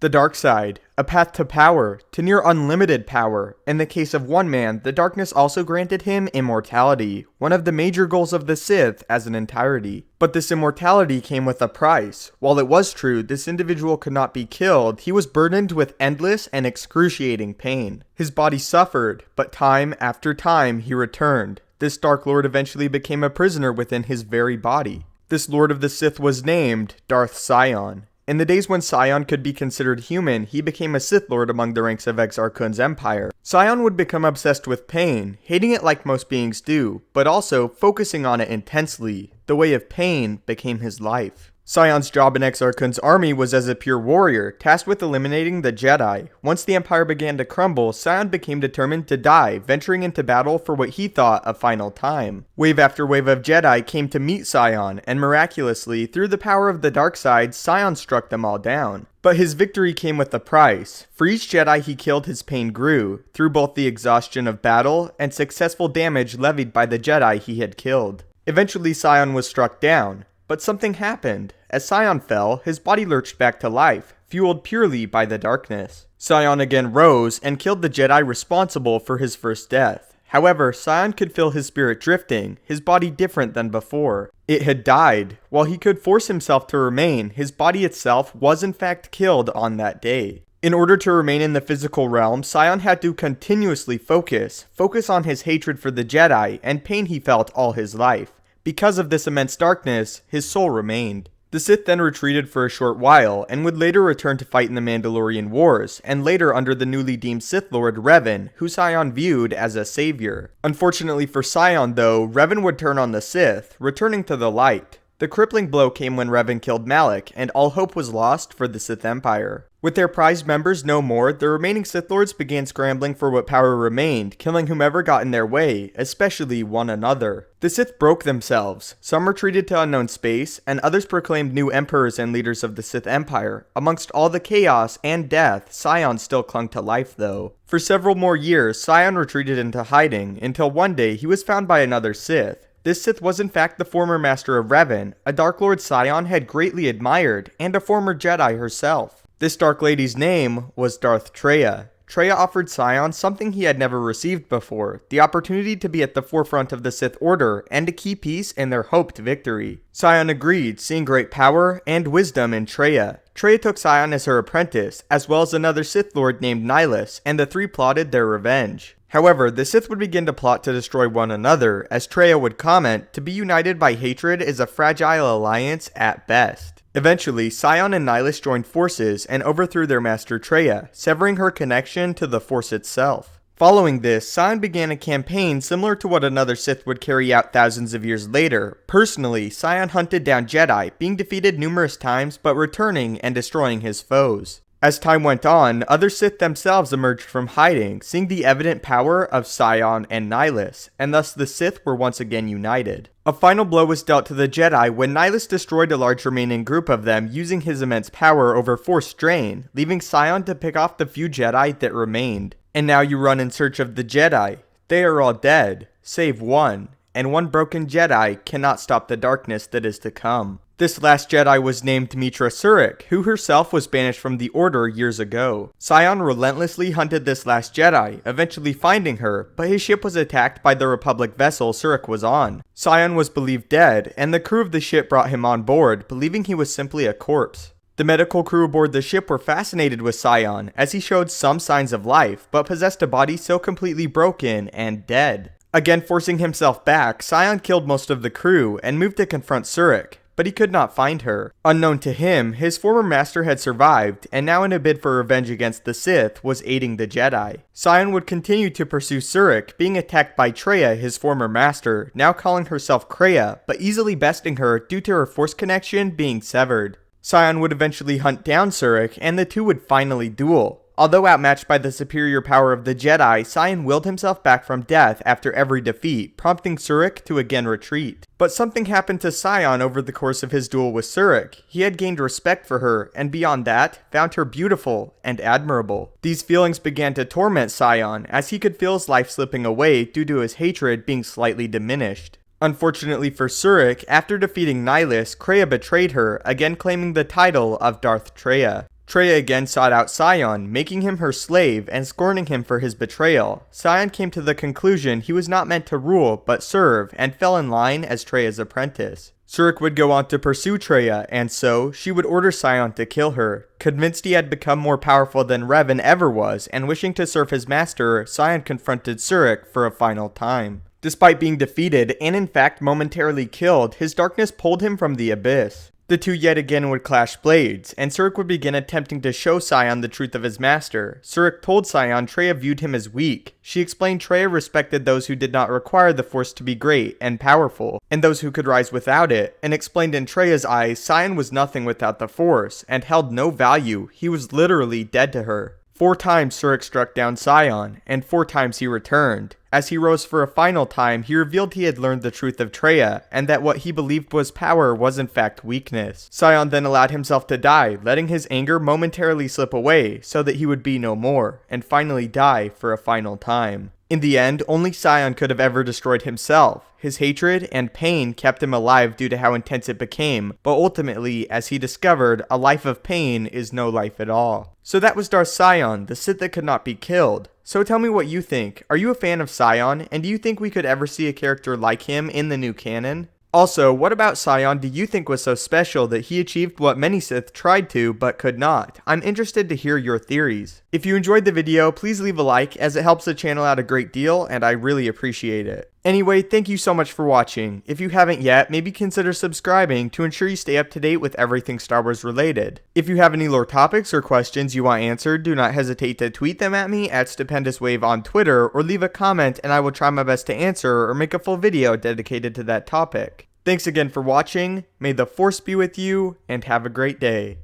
The dark side, a path to power, to near unlimited power. In the case of one man, the darkness also granted him immortality, one of the major goals of the Sith as an entirety. But this immortality came with a price. While it was true this individual could not be killed, he was burdened with endless and excruciating pain. His body suffered, but time after time he returned. This Dark Lord eventually became a prisoner within his very body. This Lord of the Sith was named Darth Sion. In the days when Sion could be considered human, he became a Sith Lord among the ranks of Exar Kun's empire. Sion would become obsessed with pain, hating it like most beings do, but also focusing on it intensely. The way of pain became his life. Sion's job in Exar Kun's army was as a pure warrior, tasked with eliminating the Jedi. Once the Empire began to crumble, Sion became determined to die, venturing into battle for what he thought a final time. Wave after wave of Jedi came to meet Sion, and miraculously, through the power of the dark side, Sion struck them all down. But his victory came with a price. For each Jedi he killed, his pain grew, through both the exhaustion of battle and successful damage levied by the Jedi he had killed. Eventually Sion was struck down. But something happened. As Sion fell, his body lurched back to life, fueled purely by the darkness. Sion again rose and killed the Jedi responsible for his first death. However, Sion could feel his spirit drifting, his body different than before. It had died. While he could force himself to remain, his body itself was in fact killed on that day. In order to remain in the physical realm, Sion had to continuously focus on his hatred for the Jedi and pain he felt all his life. Because of this immense darkness, his soul remained. The Sith then retreated for a short while, and would later return to fight in the Mandalorian Wars, and later under the newly deemed Sith Lord Revan, who Sion viewed as a savior. Unfortunately for Sion though, Revan would turn on the Sith, returning to the light. The crippling blow came when Revan killed Malak, and all hope was lost for the Sith Empire. With their prized members no more, the remaining Sith Lords began scrambling for what power remained, killing whomever got in their way, especially one another. The Sith broke themselves. Some retreated to unknown space, and others proclaimed new emperors and leaders of the Sith Empire. Amongst all the chaos and death, Sion still clung to life though. For several more years, Sion retreated into hiding, until one day he was found by another Sith. This Sith was in fact the former master of Revan, a Dark Lord Sion had greatly admired, and a former Jedi herself. This Dark Lady's name was Darth Traya. Traya offered Sion something he had never received before, the opportunity to be at the forefront of the Sith Order and to keep peace in their hoped victory. Sion agreed, seeing great power and wisdom in Traya. Traya took Sion as her apprentice, as well as another Sith Lord named Nihilus, and the three plotted their revenge. However, the Sith would begin to plot to destroy one another, as Traya would comment, to be united by hatred is a fragile alliance at best. Eventually, Sion and Nihilus joined forces and overthrew their master Traya, severing her connection to the Force itself. Following this, Sion began a campaign similar to what another Sith would carry out thousands of years later. Personally, Sion hunted down Jedi, being defeated numerous times but returning and destroying his foes. As time went on, other Sith themselves emerged from hiding, seeing the evident power of Sion and Nihilus, and thus the Sith were once again united. A final blow was dealt to the Jedi when Nihilus destroyed a large remaining group of them using his immense power over Force Drain, leaving Sion to pick off the few Jedi that remained. And now you run in search of the Jedi. They are all dead, save one, and one broken Jedi cannot stop the darkness that is to come. This last Jedi was named Mitra Surik, who herself was banished from the Order years ago. Sion relentlessly hunted this last Jedi, eventually finding her, but his ship was attacked by the Republic vessel Surik was on. Sion was believed dead, and the crew of the ship brought him on board, believing he was simply a corpse. The medical crew aboard the ship were fascinated with Sion, as he showed some signs of life, but possessed a body so completely broken and dead. Again forcing himself back, Sion killed most of the crew, and moved to confront Surik. But he could not find her. Unknown to him, his former master had survived, and now in a bid for revenge against the Sith, was aiding the Jedi. Sion would continue to pursue Surik, being attacked by Traya, his former master, now calling herself Kreia, but easily besting her due to her Force connection being severed. Sion would eventually hunt down Surik, and the two would finally duel. Although outmatched by the superior power of the Jedi, Sion willed himself back from death after every defeat, prompting Surik to again retreat. But something happened to Sion over the course of his duel with Surik. He had gained respect for her, and beyond that, found her beautiful and admirable. These feelings began to torment Sion, as he could feel his life slipping away due to his hatred being slightly diminished. Unfortunately for Surik, after defeating Nihilus, Kreia betrayed her, again claiming the title of Darth Traya. Traya again sought out Sion, making him her slave and scorning him for his betrayal. Sion came to the conclusion he was not meant to rule but serve, and fell in line as Traya's apprentice. Surik would go on to pursue Traya, and so she would order Sion to kill her. Convinced he had become more powerful than Revan ever was, and wishing to serve his master, Sion confronted Surik for a final time. Despite being defeated, and in fact momentarily killed, his darkness pulled him from the abyss. The two yet again would clash blades, and Surik would begin attempting to show Sion the truth of his master. Surik told Sion Traya viewed him as weak. She explained Traya respected those who did not require the Force to be great and powerful, and those who could rise without it, and explained in Traya's eyes Sion was nothing without the Force, and held no value. He was literally dead to her. 4 times Surik struck down Sion, and 4 times he returned. As he rose for a final time, he revealed he had learned the truth of Traya, and that what he believed was power was in fact weakness. Sion then allowed himself to die, letting his anger momentarily slip away, so that he would be no more, and finally die for a final time. In the end, only Sion could have ever destroyed himself. His hatred and pain kept him alive due to how intense it became, but ultimately, as he discovered, a life of pain is no life at all. So that was Darth Sion, the Sith that could not be killed. So tell me what you think. Are you a fan of Sion, and do you think we could ever see a character like him in the new canon? Also, what about Sion do you think was so special that he achieved what many Sith tried to but could not? I'm interested to hear your theories. If you enjoyed the video, please leave a like as it helps the channel out a great deal and I really appreciate it. Anyway, thank you so much for watching. If you haven't yet, maybe consider subscribing to ensure you stay up to date with everything Star Wars related. If you have any lore topics or questions you want answered, do not hesitate to tweet them at me at StupendousWave on Twitter or leave a comment and I will try my best to answer or make a full video dedicated to that topic. Thanks again for watching, may the Force be with you, and have a great day.